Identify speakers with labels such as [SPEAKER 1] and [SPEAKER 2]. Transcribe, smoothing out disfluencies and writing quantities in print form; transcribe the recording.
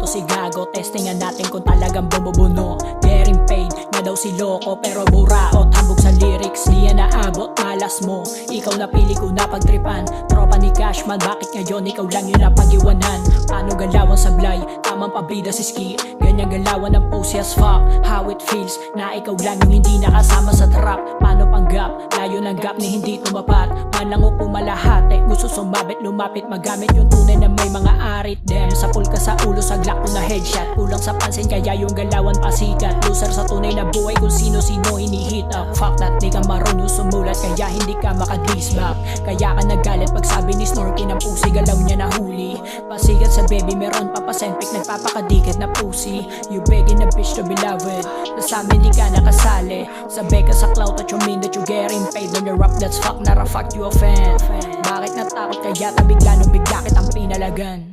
[SPEAKER 1] si gago, testingan natin kung talagang bumubuno. Getting paid na daw si loko pero buraot, hambog sa lyrics, di yan naabot, malas mo. Ikaw napili ko na pagtripan, tropa ni Cashman, bakit ngayon ikaw lang yun napag-iwanan? Paano galawan sablay, tamang pabida si Ski, ganyan galawan ng pussy as fuck. How it feels na ikaw lang yung hindi nakasama sa trap. Paano panggap, layo ng gap ni hindi tumapat. Manlang upo malahate, gusto sumabit lumapit, magamit yung tunay na may mga arit. Dem, sapul ka sa ulo, sagla ko na headshot. Kulang sa pansin kaya yung galawan pasikat. Loser sa tunay na buhay kung sino-sino hinihit up. Fuck that, di ka marunong sumulat kaya hindi ka makadis back. Kaya ka nagalit pag sabi ni Snorky ng pussy, galaw niya nahuli. Pasikat sa baby, meron pa pasenpik, nagpapakadikit na pussy. You begging a bitch to be loved, sa amin di ka nakasali. Sabi ka sa clout at you mean that you getting paid on your rap, that's fuck, not a fuck you a fan. Bakit natakot kaya bigla nung bigla kitang pinalagan?